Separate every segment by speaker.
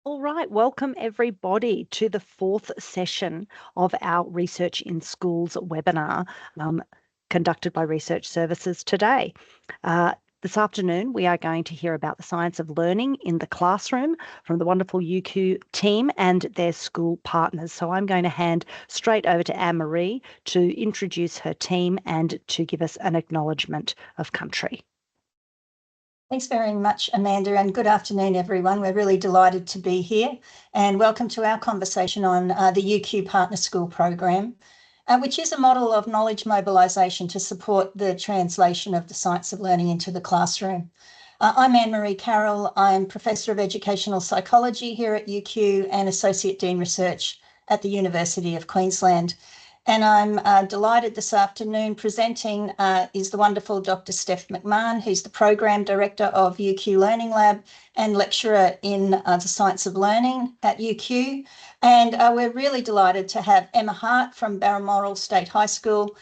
Speaker 1: All right, welcome everybody to the fourth session of our Research in Schools webinar conducted by Research Services today. This afternoon, we are going to hear about the science of learning in the classroom from the wonderful UQ team and their school partners. So I'm going to hand straight over to Annemaree to introduce her team and to give us an acknowledgement of country.
Speaker 2: Thanks very much, Amanda, and good afternoon, everyone. We're really delighted to be here, and welcome to our conversation on the UQ Partner School program, which is a model of knowledge mobilisation to support the translation of the science of learning into the classroom. I'm Annemaree Carroll. I'm Professor of Educational Psychology here at UQ and Associate Dean Research at the University of Queensland. And I'm delighted this afternoon presenting is the wonderful Dr. Steph Macmahon, who's the Program Director of UQ Learning Lab and lecturer in the Science of Learning at UQ. And we're really delighted to have Emma Hart from Balmoral State High School,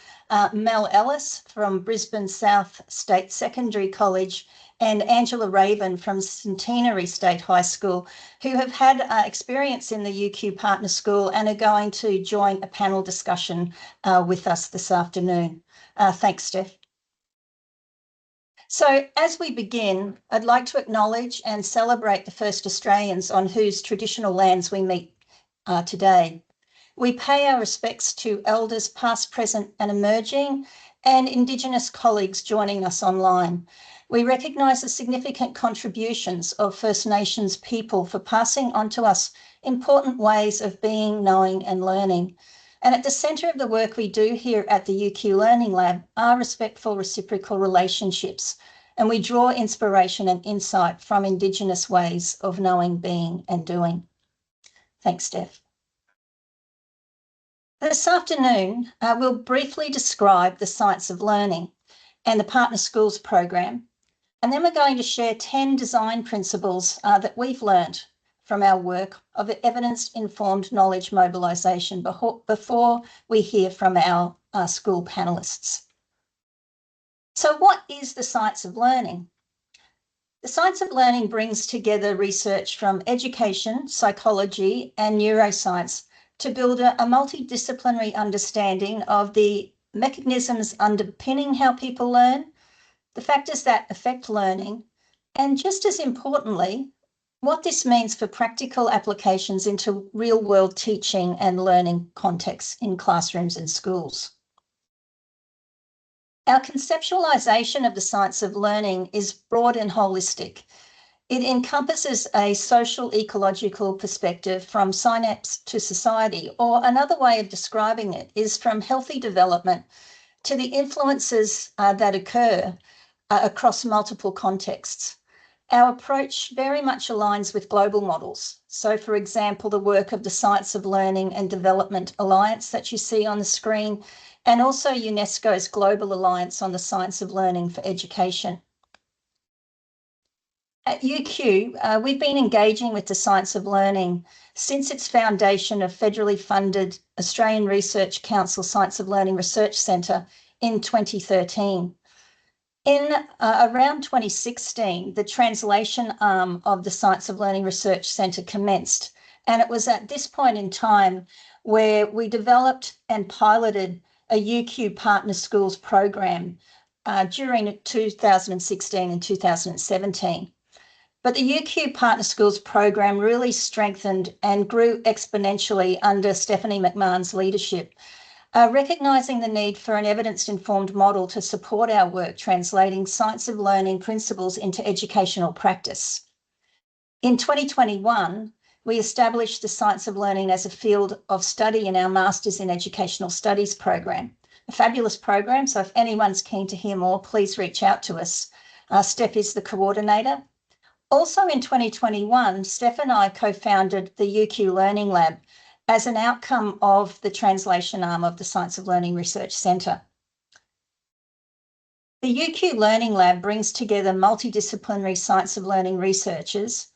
Speaker 2: Mel Ellis from Brisbane South State Secondary College, and Angela Raven from Centenary State High School, who have had experience in the UQ Partner School and are going to join a panel discussion with us this afternoon. Thanks, Steph. So as we begin, I'd like to acknowledge and celebrate the first Australians on whose traditional lands we meet today. We pay our respects to elders past, present and emerging, and Indigenous colleagues joining us online. We recognise the significant contributions of First Nations people for passing on to us important ways of being, knowing and learning. And at the centre of the work we do here at the UQ Learning Lab are respectful reciprocal relationships, and we draw inspiration and insight from Indigenous ways of knowing, being and doing. Thanks, Steph. This afternoon, we'll briefly describe the science of learning and the Partner Schools program. And then we're going to share 10 design principles that we've learned from our work of evidence-informed knowledge mobilisation before we hear from our school panellists. So what is the science of learning? The science of learning brings together research from education, psychology and neuroscience to build a multidisciplinary understanding of the mechanisms underpinning how people learn, the factors that affect learning, and just as importantly, what this means for practical applications into real-world teaching and learning contexts in classrooms and schools. Our conceptualisation of the science of learning is broad and holistic. It encompasses a social ecological perspective from synapse to society, or another way of describing it is from healthy development to the influences that occur across multiple contexts. Our approach very much aligns with global models. So, for example, the work of the Science of Learning and Development Alliance that you see on the screen, and also UNESCO's Global Alliance on the Science of Learning for Education. At UQ, we've been engaging with the science of learning since its foundation of federally funded Australian Research Council Science of Learning Research Centre in 2013. In around 2016, the translation arm of the Science of Learning Research Centre commenced, and it was at this point in time where we developed and piloted a UQ Partner Schools program during 2016 and 2017. But the UQ Partner Schools program really strengthened and grew exponentially under Stephanie Macmahon's leadership, recognising the need for an evidence-informed model to support our work translating science of learning principles into educational practice. In 2021, we established the science of learning as a field of study in our Masters in Educational Studies program, a fabulous program. So if anyone's keen to hear more, please reach out to us. Steph is the coordinator. Also in 2021, Steph and I co-founded the UQ Learning Lab as an outcome of the translation arm of the Science of Learning Research Centre. The UQ Learning Lab brings together multidisciplinary science of learning researchers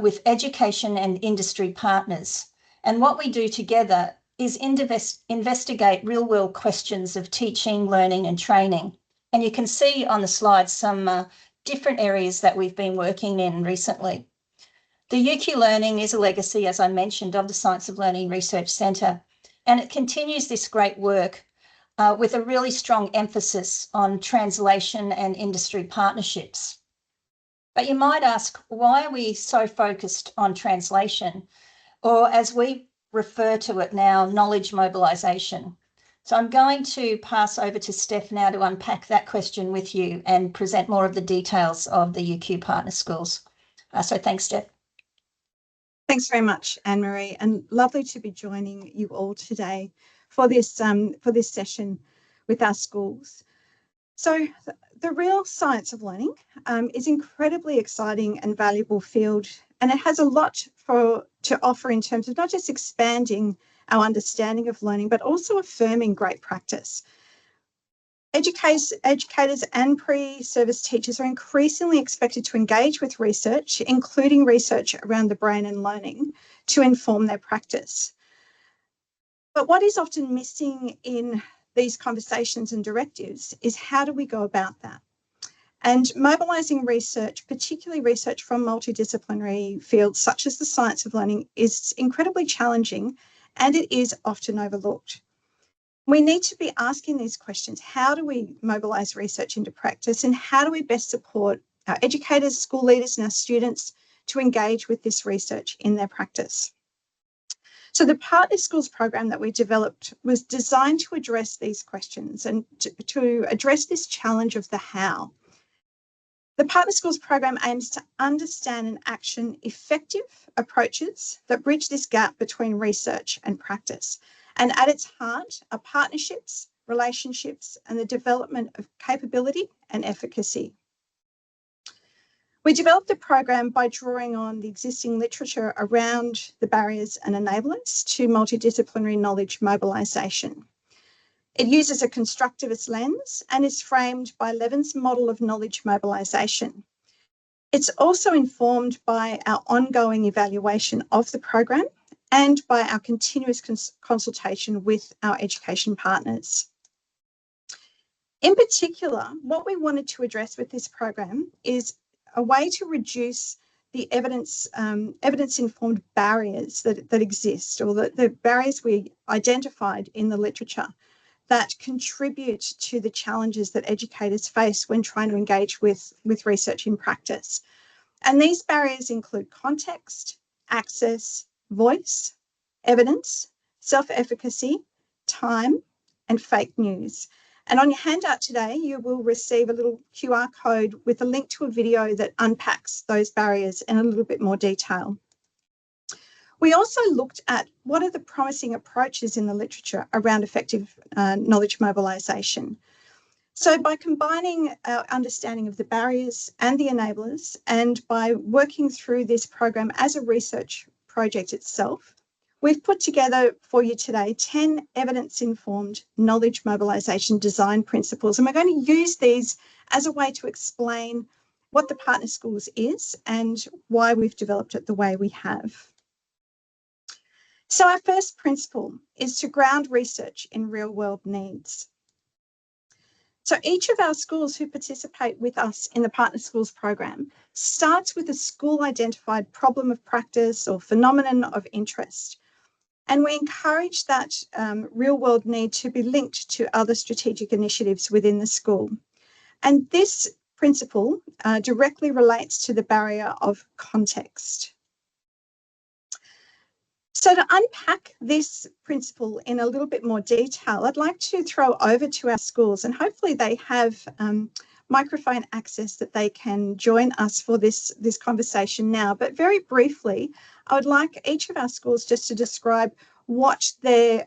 Speaker 2: with education and industry partners. And what we do together is investigate real-world questions of teaching, learning and training. And you can see on the slide some different areas that we've been working in recently. The UQ Learning is a legacy, as I mentioned, of the Science of Learning Research Centre, and it continues this great work with a really strong emphasis on translation and industry partnerships. But you might ask, why are we so focused on translation, or as we refer to it now, knowledge mobilisation? So I'm going to pass over to Steph now to unpack that question with you and present more of the details of the UQ partner schools. So thanks, Steph.
Speaker 3: Thanks very much, Anne-Marie, and lovely to be joining you all today for this session with our schools. So the real science of learning is incredibly exciting and valuable field, and it has a lot to offer in terms of not just expanding our understanding of learning, but also affirming great practice. Educators and pre-service teachers are increasingly expected to engage with research, including research around the brain and learning, to inform their practice. But what is often missing in these conversations and directives is how do we go about that? And mobilising research, particularly research from multidisciplinary fields such as the science of learning, is incredibly challenging, and it is often overlooked. We need to be asking these questions. How do we mobilise research into practice, and how do we best support our educators, school leaders and our students to engage with this research in their practice? So the Partner Schools program that we developed was designed to address these questions and to address this challenge of the how. The Partner Schools program aims to understand and action effective approaches that bridge this gap between research and practice. And at its heart are partnerships, relationships, and the development of capability and efficacy. We developed the program by drawing on the existing literature around the barriers and enablers to multidisciplinary knowledge mobilisation. It uses a constructivist lens and is framed by Levin's model of knowledge mobilisation. It's also informed by our ongoing evaluation of the program and by our continuous consultation with our education partners. In particular, what we wanted to address with this program is a way to reduce the evidence-informed barriers that exist, or the barriers we identified in the literature that contribute to the challenges that educators face when trying to engage with research in practice. And these barriers include context, access, voice, evidence, self-efficacy, time, and fake news. And on your handout today, you will receive a little QR code with a link to a video that unpacks those barriers in a little bit more detail. We also looked at what are the promising approaches in the literature around effective knowledge mobilisation. So by combining our understanding of the barriers and the enablers, and by working through this program as a research project itself, we've put together for you today 10 evidence-informed knowledge mobilisation design principles, and we're going to use these as a way to explain what the Partner Schools is and why we've developed it the way we have. So our first principle is to ground research in real-world needs. So each of our schools who participate with us in the Partner Schools program starts with a school-identified problem of practice or phenomenon of interest. And we encourage that real-world need to be linked to other strategic initiatives within the school. And this principle directly relates to the barrier of context. So to unpack this principle in a little bit more detail, I'd like to throw over to our schools, and hopefully they have microphone access that they can join us for this conversation now. But very briefly, I would like each of our schools just to describe what their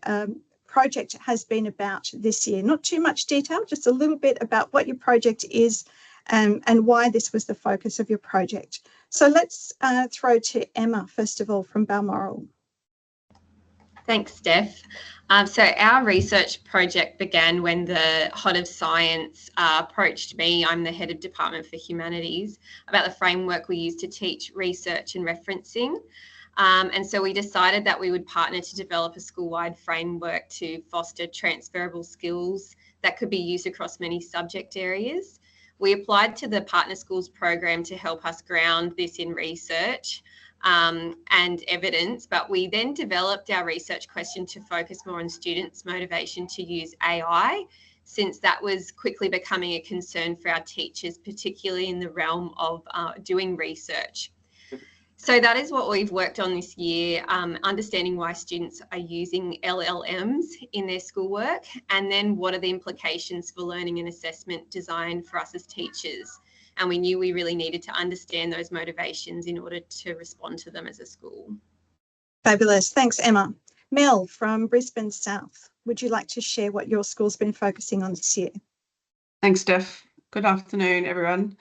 Speaker 3: project has been about this year. Not too much detail, just a little bit about what your project is and why this was the focus of your project. So let's throw to Emma, first of all, from Balmoral.
Speaker 4: Thanks, Steph. So our research project began when the Hot of Science approached me. I'm the head of Department for Humanities, about the framework we use to teach research and referencing. And so we decided that we would partner to develop a school-wide framework to foster transferable skills that could be used across many subject areas. We applied to the Partner Schools program to help us ground this in research. and evidence, but we then developed our research question to focus more on students' motivation to use AI, since that was quickly becoming a concern for our teachers, particularly in the realm of doing research. So that is what we've worked on this year, understanding why students are using LLMs in their schoolwork, and then what are the implications for learning and assessment design for us as teachers. And we knew we really needed to understand those motivations in order to respond to them as a school.
Speaker 3: Fabulous. Thanks, Emma. Mel from Brisbane South, would you like to share what your school's been focusing on this year?
Speaker 5: Thanks, Steph. Good afternoon, everyone.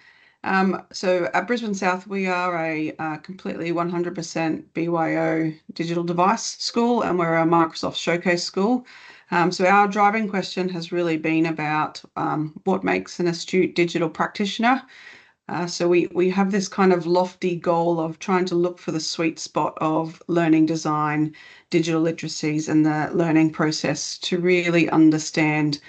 Speaker 5: So at Brisbane South, we are a completely 100% BYO digital device school, and we're a Microsoft Showcase school. So our driving question has really been about what makes an astute digital practitioner. So we have this kind of lofty goal of trying to look for the sweet spot of learning design, digital literacies, and the learning process to really understand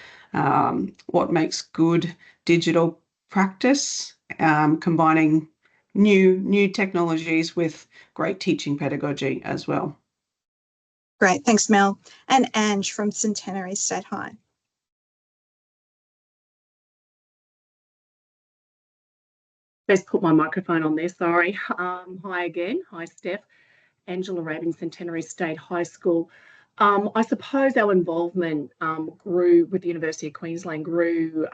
Speaker 5: what makes good digital practice, combining new technologies with great teaching pedagogy as well.
Speaker 3: Great, thanks, Mel. And Ange from Centenary State High.
Speaker 6: Let's put my microphone on there, sorry. Hi again. Hi, Steph. Angela Rabin, Centenary State High School. I suppose our involvement grew with the University of Queensland, grew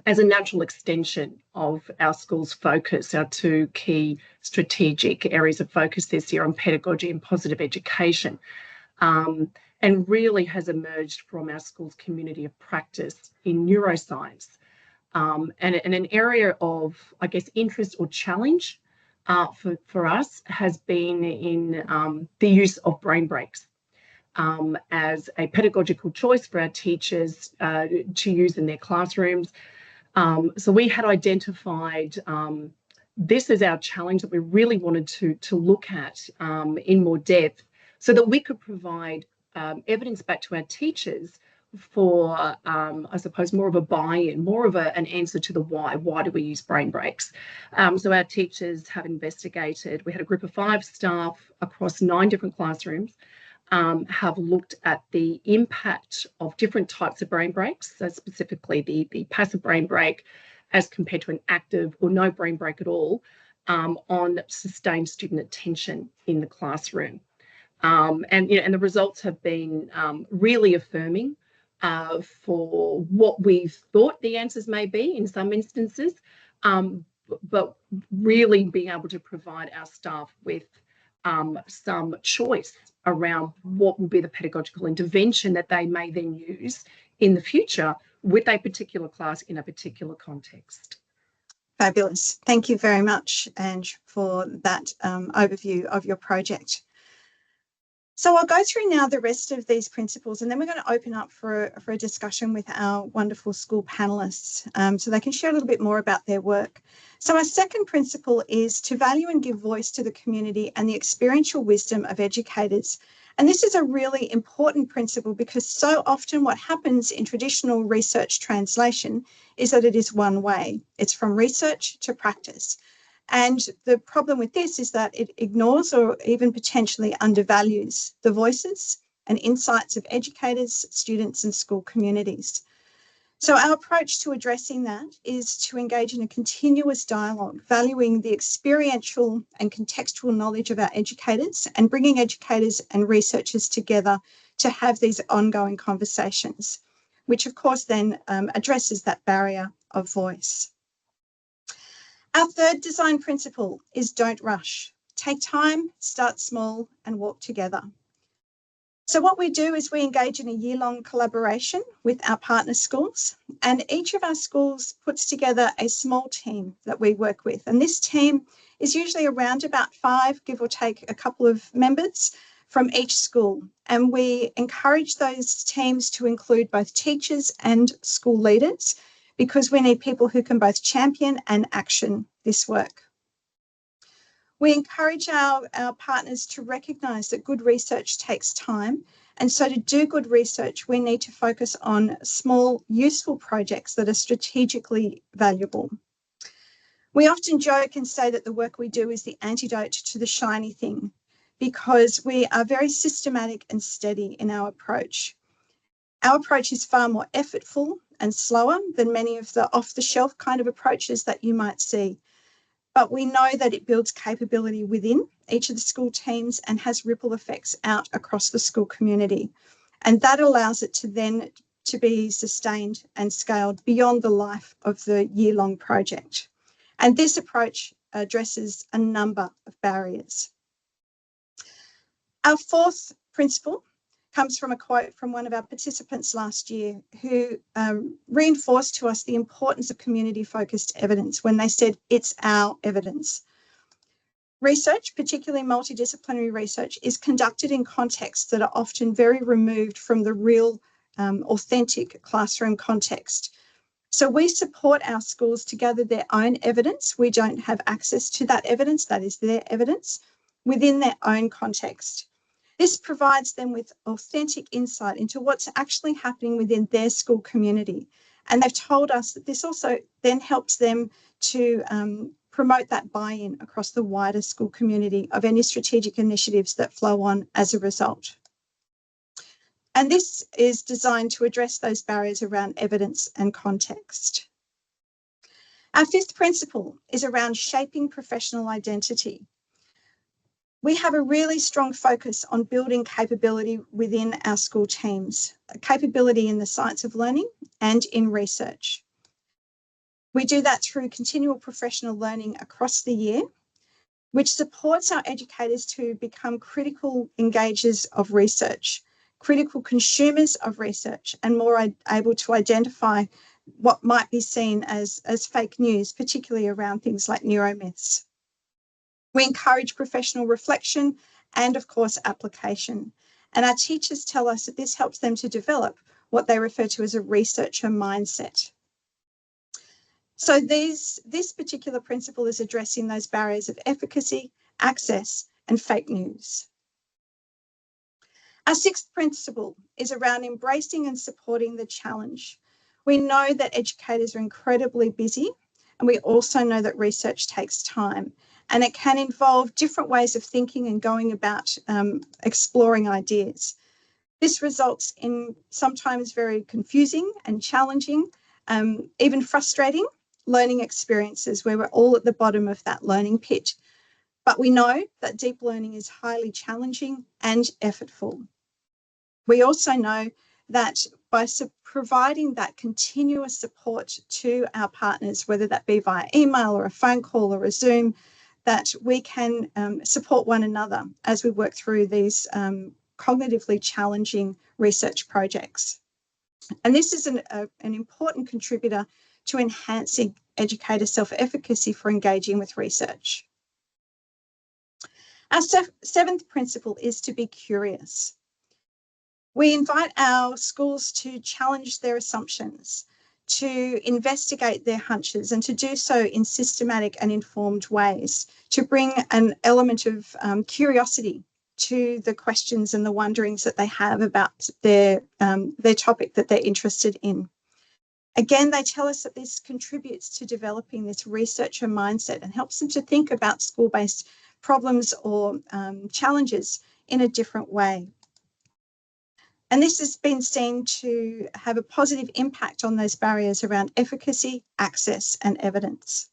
Speaker 6: as a natural extension of our school's focus, our two key strategic areas of focus this year on pedagogy and positive education, and really has emerged from our school's community of practice in neuroscience, and an area of, I guess, interest or challenge for us has been in the use of brain breaks as a pedagogical choice for our teachers to use in their classrooms. So we had identified this as our challenge that we really wanted to look at in more depth, so that we could provide evidence back to our teachers for, I suppose, more of a buy-in, more of an answer to the why. Why do we use brain breaks? So our teachers have investigated. We had a group of 5 staff across 9 different classrooms, have looked at the impact of different types of brain breaks, so specifically the passive brain break as compared to an active or no brain break at all, on sustained student attention in the classroom. And the results have been really affirming for what we thought the answers may be in some instances, but really being able to provide our staff with some choice around what will be the pedagogical intervention that they may then use in the future with a particular class in a particular context.
Speaker 3: Fabulous. Thank you very much, Ange, for that overview of your project. So I'll go through now the rest of these principles, and then we're going to open up for a discussion with our wonderful school panellists so they can share a little bit more about their work. So our second principle is to value and give voice to the community and the experiential wisdom of educators. And this is a really important principle because so often what happens in traditional research translation is that it is one way. It's from research to practice. And the problem with this is that it ignores or even potentially undervalues the voices and insights of educators, students, and school communities. So our approach to addressing that is to engage in a continuous dialogue, valuing the experiential and contextual knowledge of our educators and bringing educators and researchers together to have these ongoing conversations, which of course then addresses that barrier of voice. Our third design principle is don't rush. Take time, start small, and walk together. So what we do is we engage in a year-long collaboration with our partner schools, and each of our schools puts together a small team that we work with. And this team is usually around about 5, give or take a couple of members from each school. And we encourage those teams to include both teachers and school leaders, because we need people who can both champion and action this work. We encourage our partners to recognise that good research takes time, and so to do good research, we need to focus on small, useful projects that are strategically valuable. We often joke and say that the work we do is the antidote to the shiny thing, because we are very systematic and steady in our approach. Our approach is far more effortful and slower than many of the off-the-shelf kind of approaches that you might see. But we know that it builds capability within each of the school teams and has ripple effects out across the school community. And that allows it to then to be sustained and scaled beyond the life of the year-long project. And this approach addresses a number of barriers. Our fourth principle comes from a quote from one of our participants last year who reinforced to us the importance of community-focused evidence when they said, it's our evidence. Research, particularly multidisciplinary research, is conducted in contexts that are often very removed from the real, authentic classroom context. So we support our schools to gather their own evidence. We don't have access to that evidence, that is their evidence, within their own context. This provides them with authentic insight into what's actually happening within their school community. And they've told us that this also then helps them to promote that buy-in across the wider school community of any strategic initiatives that flow on as a result. And this is designed to address those barriers around evidence and context. Our fifth principle is around shaping professional identity. We have a really strong focus on building capability within our school teams, capability in the science of learning and in research. We do that through continual professional learning across the year, which supports our educators to become critical engagers of research, critical consumers of research, and more able to identify what might be seen as fake news, particularly around things like neuromyths. We encourage professional reflection and, of course, application. And our teachers tell us that this helps them to develop what they refer to as a researcher mindset. So this particular principle is addressing those barriers of efficacy, access, and fake news. Our sixth principle is around embracing and supporting the challenge. We know that educators are incredibly busy, and we also know that research takes time, and it can involve different ways of thinking and going about exploring ideas. This results in sometimes very confusing and challenging, even frustrating learning experiences where we're all at the bottom of that learning pit. But we know that deep learning is highly challenging and effortful. We also know that by providing that continuous support to our partners, whether that be via email or a phone call or a Zoom, that we can support one another as we work through these cognitively challenging research projects. And this is an important contributor to enhancing educator self-efficacy for engaging with research. Our seventh principle is to be curious. We invite our schools to challenge their assumptions, to investigate their hunches, and to do so in systematic and informed ways, to bring an element of curiosity to the questions and the wonderings that they have about their topic that they're interested in. Again, they tell us that this contributes to developing this researcher mindset and helps them to think about school-based problems or challenges in a different way. And this has been seen to have a positive impact on those barriers around efficacy, access, and evidence.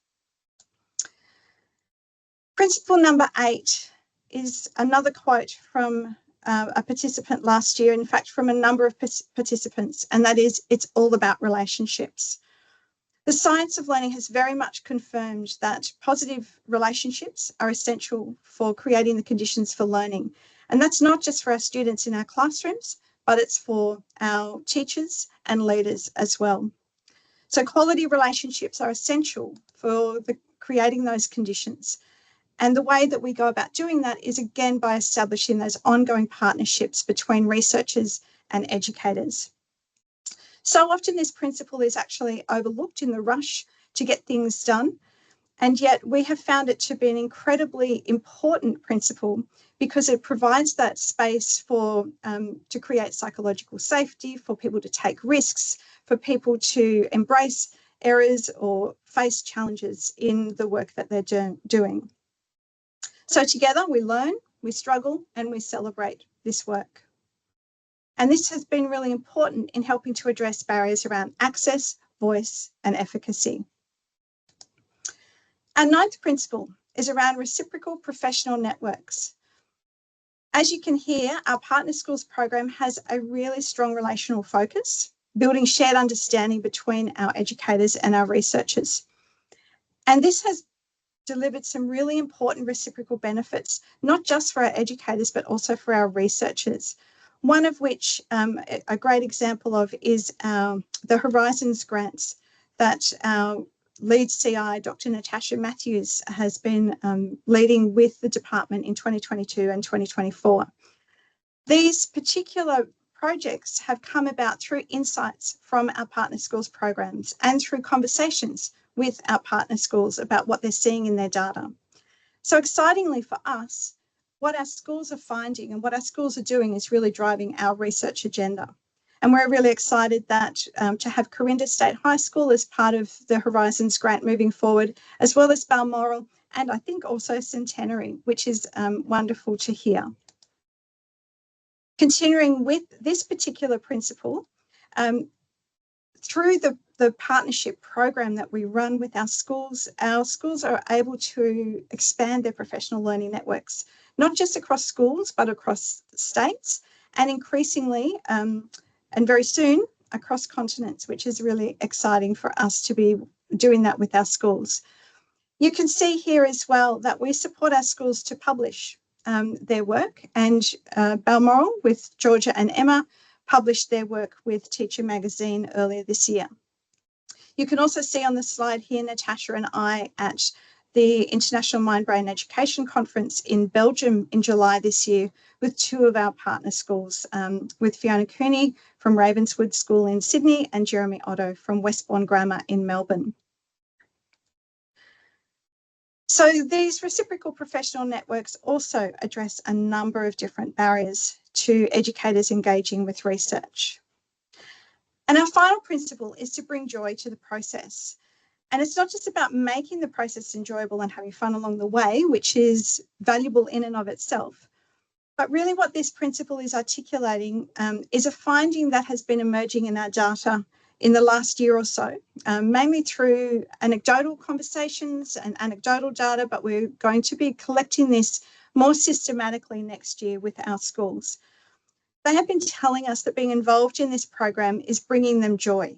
Speaker 3: Principle number 8 is another quote from a participant last year, in fact, from a number of participants, and that is, it's all about relationships. The science of learning has very much confirmed that positive relationships are essential for creating the conditions for learning. And that's not just for our students in our classrooms, but it's for our teachers and leaders as well. So quality relationships are essential for creating those conditions. And the way that we go about doing that is, again, by establishing those ongoing partnerships between researchers and educators. So often this principle is actually overlooked in the rush to get things done. And yet we have found it to be an incredibly important principle because it provides that space for to create psychological safety, for people to take risks, for people to embrace errors or face challenges in the work that they're doing. So together we learn, we struggle, and we celebrate this work. And this has been really important in helping to address barriers around access, voice, and efficacy. Our ninth principle is around reciprocal professional networks. As you can hear, our Partner Schools program has a really strong relational focus, building shared understanding between our educators and our researchers. And this has delivered some really important reciprocal benefits, not just for our educators, but also for our researchers. One of which, a great example of, is the Horizons grants that our lead CI, Dr. Natasha Matthews, has been leading with the department in 2022 and 2024. These particular projects have come about through insights from our Partner Schools programs and through conversations with our partner schools about what they're seeing in their data. So excitingly for us, what our schools are finding and what our schools are doing is really driving our research agenda. And we're really excited that to have Corinda State High School as part of the Horizons grant moving forward, as well as Balmoral, and I think also Centenary, which is wonderful to hear. Continuing with this particular principle, through the partnership program that we run with our schools are able to expand their professional learning networks, not just across schools, but across states, and increasingly, and very soon, across continents, which is really exciting for us to be doing that with our schools. You can see here as well that we support our schools to publish their work, and Balmoral, with Georgia and Emma, published their work with Teacher Magazine earlier this year. You can also see on the slide here Natasha and I at the International Mind-Brain Education Conference in Belgium in July this year with two of our partner schools, with Fiona Cooney from Ravenswood School in Sydney and Jeremy Otto from Westbourne Grammar in Melbourne. So these reciprocal professional networks also address a number of different barriers to educators engaging with research. And our final principle is to bring joy to the process. And it's not just about making the process enjoyable and having fun along the way, which is valuable in and of itself. But really what this principle is articulating is a finding that has been emerging in our data in the last year or so, mainly through anecdotal conversations and anecdotal data, but we're going to be collecting this more systematically next year with our schools. They have been telling us that being involved in this program is bringing them joy,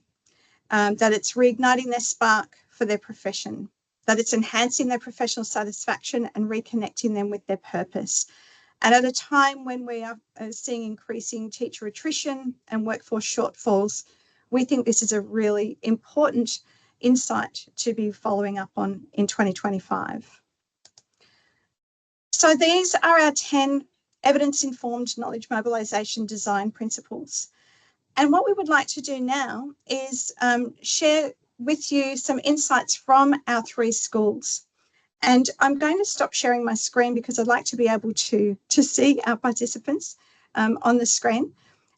Speaker 3: that it's reigniting their spark for their profession, that it's enhancing their professional satisfaction and reconnecting them with their purpose. And at a time when we are seeing increasing teacher attrition and workforce shortfalls, we think this is a really important insight to be following up on in 2025. So these are our 10 evidence-informed knowledge mobilisation design principles. And what we would like to do now is share with you some insights from our 3 schools. And I'm going to stop sharing my screen because I'd like to be able to see our participants on the screen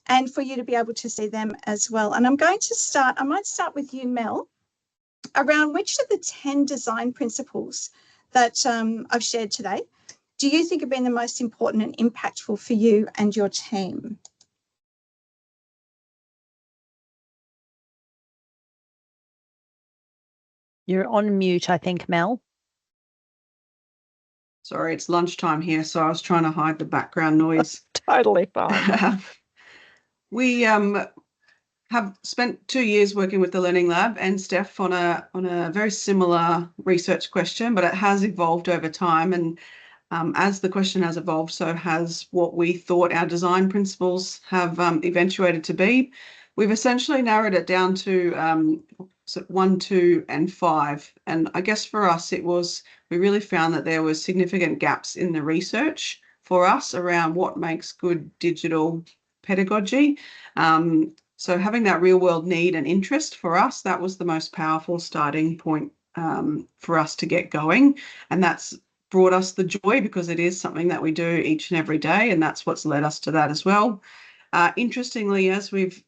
Speaker 3: and for you to be able to see them as well. And I might start with you, Mel, around which of the 10 design principles that I've shared today do you think have been the most important and impactful for you and your team?
Speaker 1: You're on mute, I think, Mel.
Speaker 5: Sorry, it's lunchtime here, so I was trying to hide the background noise.
Speaker 1: Totally fine.
Speaker 5: We have spent 2 years working with the Learning Lab and Steph on a very similar research question, but it has evolved over time. And as the question has evolved, so has what we thought our design principles have eventuated to be. We've essentially narrowed it down to 1, 2, and 5. And I guess for us, we really found that there was significant gaps in the research for us around what makes good digital pedagogy. So having that real world need and interest for us, that was the most powerful starting point for us to get going. And that's brought us the joy because it is something that we do each and every day. And that's what's led us to that as well. Interestingly, as we've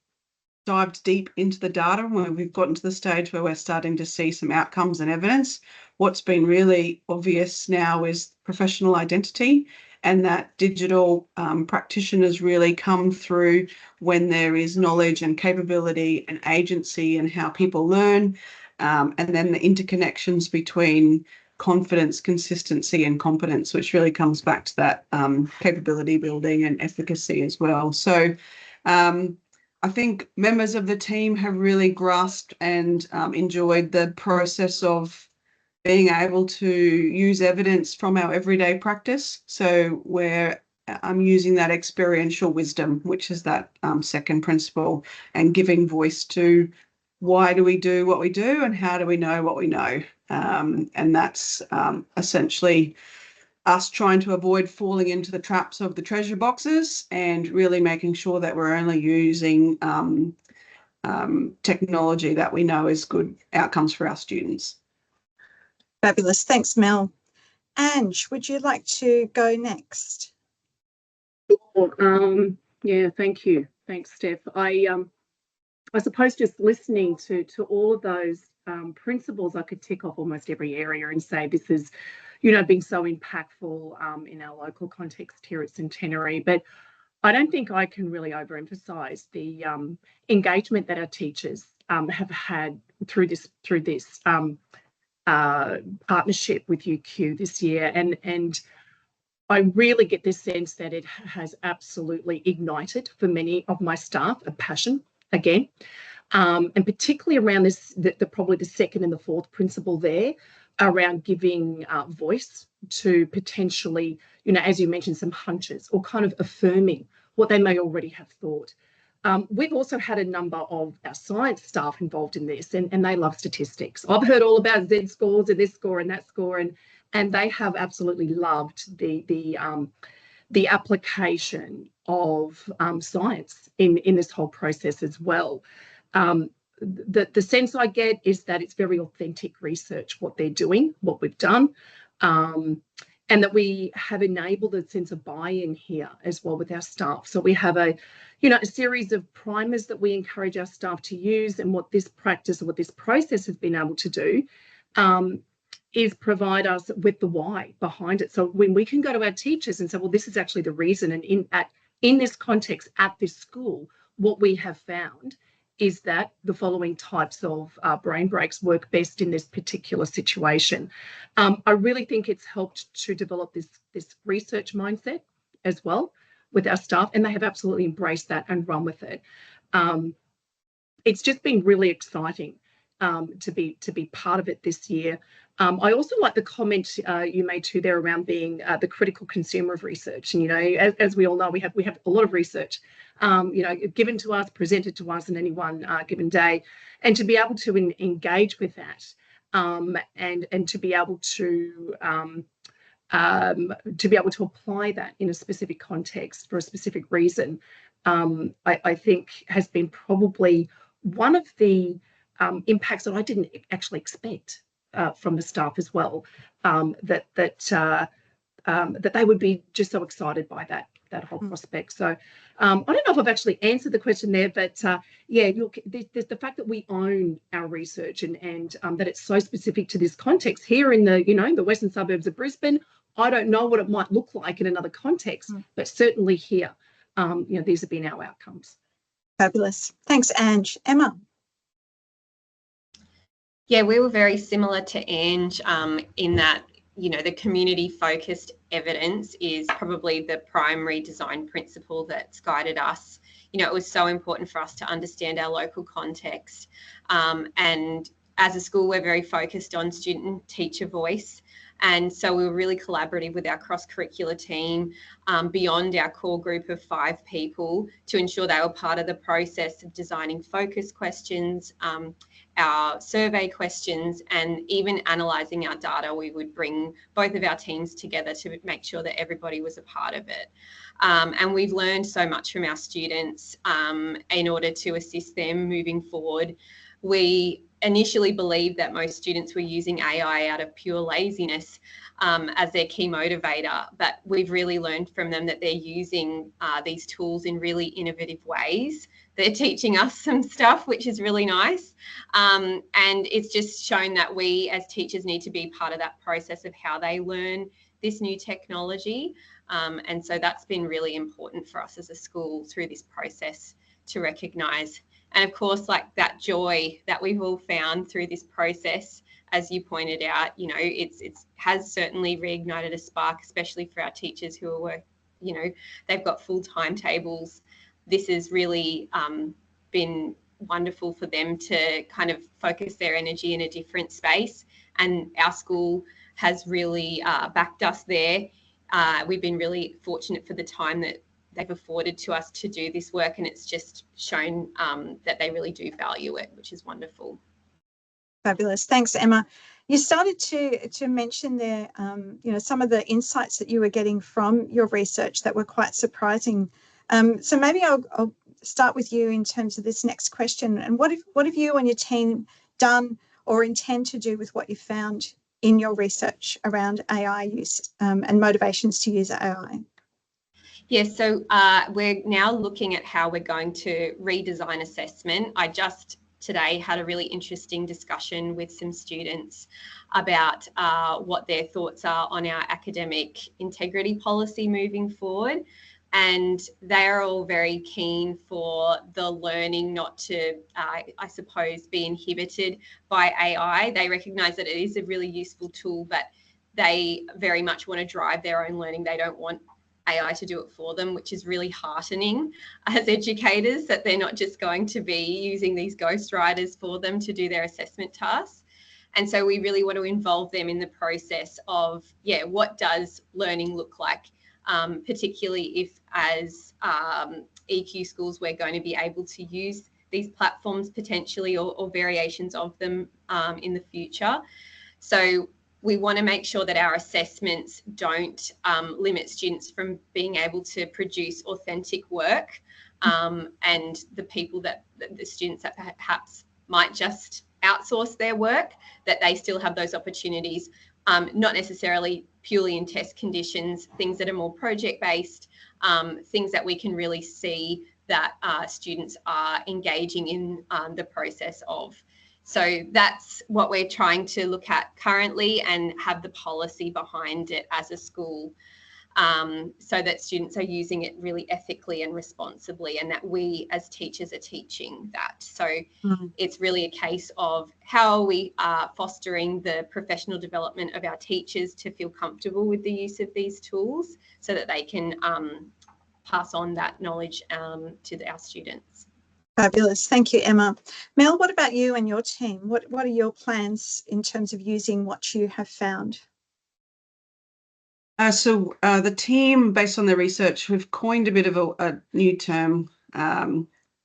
Speaker 5: dived deep into the data, and when we've gotten to the stage where we're starting to see some outcomes and evidence, what's been really obvious now is professional identity, and that digital practitioners really come through when there is knowledge and capability and agency and how people learn, and then the interconnections between confidence, consistency and competence, which really comes back to that capability building and efficacy as well. So I think members of the team have really grasped and enjoyed the process of being able to use evidence from our everyday practice. So I'm using that experiential wisdom, which is that second principle, and giving voice to why do we do what we do and how do we know what we know. And that's essentially us trying to avoid falling into the traps of the treasure boxes and really making sure that we're only using technology that we know is good outcomes for our students.
Speaker 3: Fabulous. Thanks, Mel. Ange, would you like to go next?
Speaker 6: Yeah, thank you. Thanks, Steph. I suppose just listening to all of those principles, I could tick off almost every area and say this is, been so impactful in our local context here at Centenary. But I don't think I can really overemphasize the engagement that our teachers have had through this partnership with UQ this year, and I really get this sense that it has absolutely ignited for many of my staff a passion again, and particularly around this, probably the second and the fourth principle there, around giving voice to potentially, as you mentioned, some hunches, or kind of affirming what they may already have thought. We've also had a number of our science staff involved in this, and they love statistics. I've heard all about Z scores and this score and that score, and they have absolutely loved the application of science in this whole process as well. The sense I get is that it's very authentic research, what they're doing, what we've done, and that we have enabled a sense of buy-in here as well with our staff. So we have a series of primers that we encourage our staff to use, and what this practice or what this process has been able to do is provide us with the why behind it. So when we can go to our teachers and say, well, this is actually the reason, and in this context at this school, what we have found is that the following types of brain breaks work best in this particular situation. I really think it's helped to develop this research mindset as well with our staff, and they have absolutely embraced that and run with it. It's just been really exciting to be part of it this year. I also like the comment you made too there around being the critical consumer of research. And as we all know, we have a lot of research, given to us, presented to us in any one given day, and to be able to engage with that, and to be able to apply that in a specific context for a specific reason, I think has been probably one of the impacts that I didn't actually expect from the staff as well, that they would be just so excited by that whole prospect. So I don't know if I've actually answered the question there, but yeah, look, there's the fact that we own our research, and that it's so specific to this context here in the the western suburbs of Brisbane. I don't know what it might look like in another context, but certainly here, these have been our outcomes.
Speaker 3: Fabulous. Thanks, Ange. Emma.
Speaker 4: Yeah, we were very similar to Ange in that, the community-focused evidence is probably the primary design principle that's guided us. It was so important for us to understand our local context. And as a school, we're very focused on student and teacher voice. And so we were really collaborative with our cross-curricular team beyond our core group of 5 people to ensure they were part of the process of designing focus questions, our survey questions, and even analysing our data. We would bring both of our teams together to make sure that everybody was a part of it. And we've learned so much from our students in order to assist them moving forward. We initially believed that most students were using AI out of pure laziness as their key motivator, but we've really learned from them that they're using these tools in really innovative ways they're teaching us some stuff, which is really nice. And it's just shown that we as teachers need to be part of that process of how they learn this new technology. And so that's been really important for us as a school through this process to recognise. And of course, like that joy that we've all found through this process, as you pointed out, you know, it has certainly reignited a spark, especially for our teachers who are they've got full timetables. This has really been wonderful for them to kind of focus their energy in a different space. And our school has really backed us there. We've been really fortunate for the time that they've afforded to us to do this work, and it's just shown that they really do value it, which is wonderful.
Speaker 3: Fabulous. Thanks, Emma. You started to mention there, some of the insights that you were getting from your research that were quite surprising. So maybe I'll start with you in terms of this next question. And what have you and your team done or intend to do with what you found in your research around AI use and motivations to use AI?
Speaker 4: Yes, so we're now looking at how we're going to redesign assessment. I just today had a really interesting discussion with some students about what their thoughts are on our academic integrity policy moving forward. And they're all very keen for the learning not to, I suppose, be inhibited by AI. They recognise that it is a really useful tool, but they very much want to drive their own learning. They don't want AI to do it for them, which is really heartening as educators, that they're not just going to be using these ghostwriters for them to do their assessment tasks. And so we really want to involve them in the process of, what does learning look like, particularly if as EQ schools we're going to be able to use these platforms potentially or variations of them in the future. So we want to make sure that our assessments don't limit students from being able to produce authentic work, and the people the students that perhaps might just outsource their work, that they still have those opportunities, not necessarily purely in test conditions, things that are more project-based, things that we can really see that students are engaging in the process of. So that's what we're trying to look at currently and have the policy behind it as a school, so that students are using it really ethically and responsibly, and that we as teachers are teaching that. So it's really a case of how are we fostering the professional development of our teachers to feel comfortable with the use of these tools so that they can pass on that knowledge to our students.
Speaker 3: Fabulous. Thank you, Emma. Mel, what about you and your team? What are your plans in terms of using what you have found?
Speaker 5: So the team, based on their research, we've coined a bit of a new term,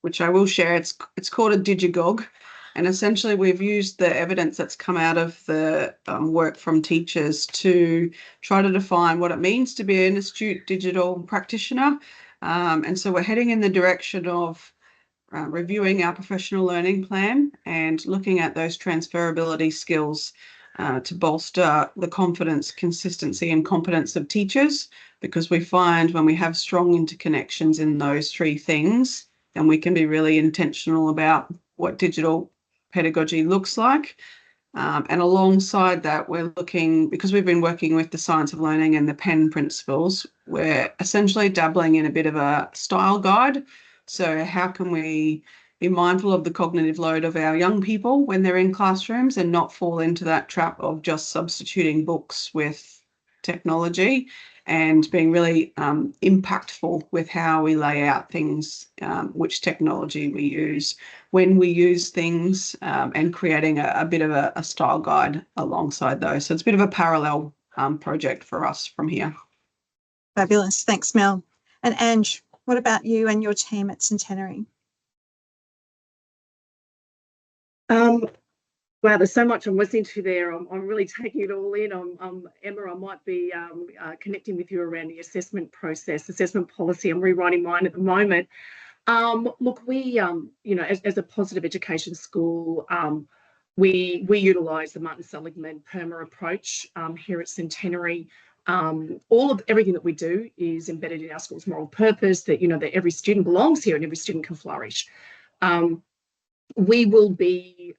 Speaker 5: which I will share. It's called a digigog. And essentially we've used the evidence that's come out of the work from teachers to try to define what it means to be an astute digital practitioner. And so we're heading in the direction of reviewing our professional learning plan and looking at those transferability skills to bolster the confidence, consistency and competence of teachers, because we find when we have strong interconnections in those three things, then we can be really intentional about what digital pedagogy looks like. And alongside that, we're looking, because we've been working with the science of learning and the PEN principles, we're essentially dabbling in a bit of a style guide. So how can we be mindful of the cognitive load of our young people when they're in classrooms and not fall into that trap of just substituting books with technology, and being really impactful with how we lay out things, which technology we use, when we use things, and creating a bit of a style guide alongside those. So it's a bit of a parallel project for us from here.
Speaker 3: Fabulous. Thanks, Mel. And Ange, what about you and your team at Centenary?
Speaker 6: Wow, there's so much I'm listening to there. I'm really taking it all in. Emma, I might be connecting with you around the assessment process, assessment policy. I'm rewriting mine at the moment. Look, we, as a positive education school, we utilise the Martin Seligman PERMA approach here at Centenary. Everything that we do is embedded in our school's moral purpose, that, you know, that every student belongs here and every student can flourish. We will be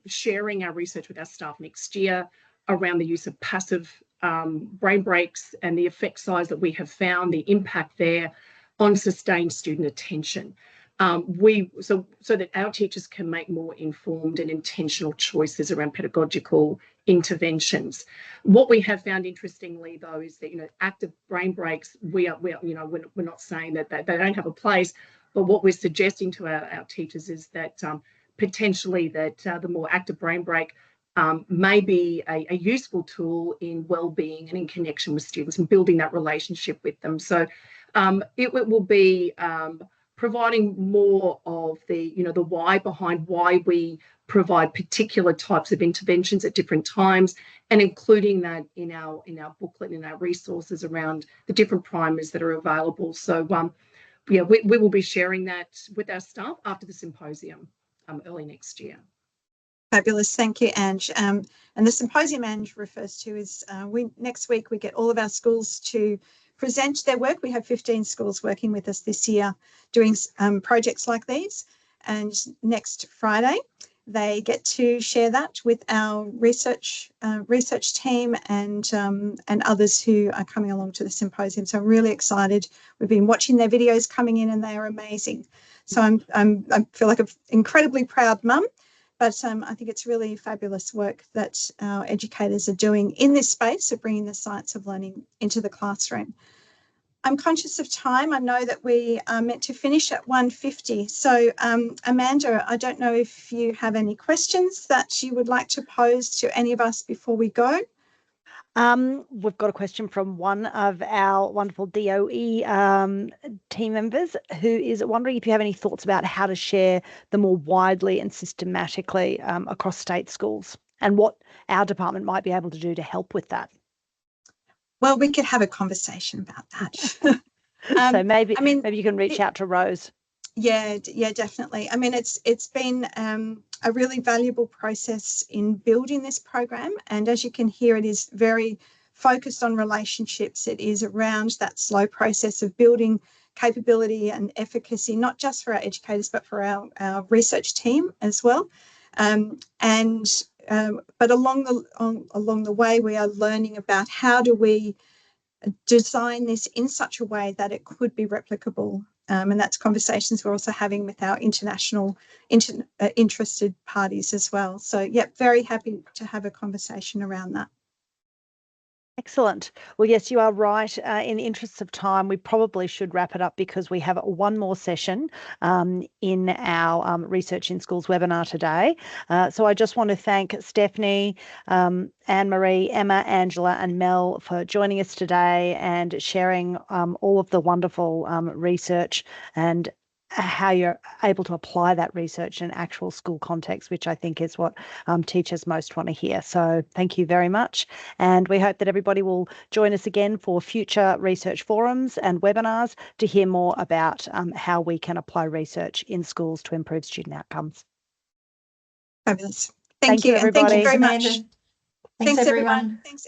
Speaker 6: sharing our research with our staff next year around the use of passive brain breaks and the effect size that we have found, the impact there on sustained student attention. So that our teachers can make more informed and intentional choices around pedagogical interventions. What we have found, interestingly, though, is that, you know, active brain breaks, we're not saying that they don't have a place, but what we're suggesting to our teachers is that potentially that the more active brain break may be a useful tool in well-being and in connection with students and building that relationship with them. So it will be providing more of the, you know, the why behind why we provide particular types of interventions at different times, and including that in our booklet and our resources around the different primers that are available. So yeah, we will be sharing that with our staff after the symposium early next year.
Speaker 3: Fabulous, thank you, Ange. And the symposium Ange refers to is next week we get all of our schools to present their work. We have 15 schools working with us this year doing projects like these, and next Friday they get to share that with our research team and others who are coming along to the symposium. So I'm really excited. We've been watching their videos coming in, and they are amazing. So I feel like an incredibly proud mum. But I think it's really fabulous work that our educators are doing in this space of bringing the science of learning into the classroom. I'm conscious of time. I know that we are meant to finish at 1:50. So Amanda, I don't know if you have any questions that you would like to pose to any of us before we go.
Speaker 1: We've got a question from one of our wonderful DOE team members who is wondering if you have any thoughts about how to share them more widely and systematically across state schools, and what our department might be able to do to help with that.
Speaker 3: Well, we could have a conversation about that.
Speaker 1: So maybe you can reach out to Rose.
Speaker 3: Yeah, definitely. I mean, it's been a really valuable process in building this program, and as you can hear, it is very focused on relationships. It is around that slow process of building capability and efficacy, not just for our educators, but for our research team as well. But along the way, we are learning about how do we design this in such a way that it could be replicable. And that's conversations we're also having with our international interested parties as well. So, yeah, very happy to have a conversation around that.
Speaker 1: Excellent. Well, yes, you are right. In the interests of time, we probably should wrap it up because we have one more session in our Research in Schools webinar today. So I just want to thank Stephanie, Anne-Marie, Emma, Angela and Mel for joining us today and sharing all of the wonderful research and how you're able to apply that research in actual school context, which I think is what teachers most want to hear. So thank you very much. And we hope that everybody will join us again for future research forums and webinars to hear more about how we can apply research in schools to improve student outcomes.
Speaker 3: Fabulous. Thank you,
Speaker 1: everybody.
Speaker 3: And thank you very much.
Speaker 2: Thanks, everyone.
Speaker 3: Thanks,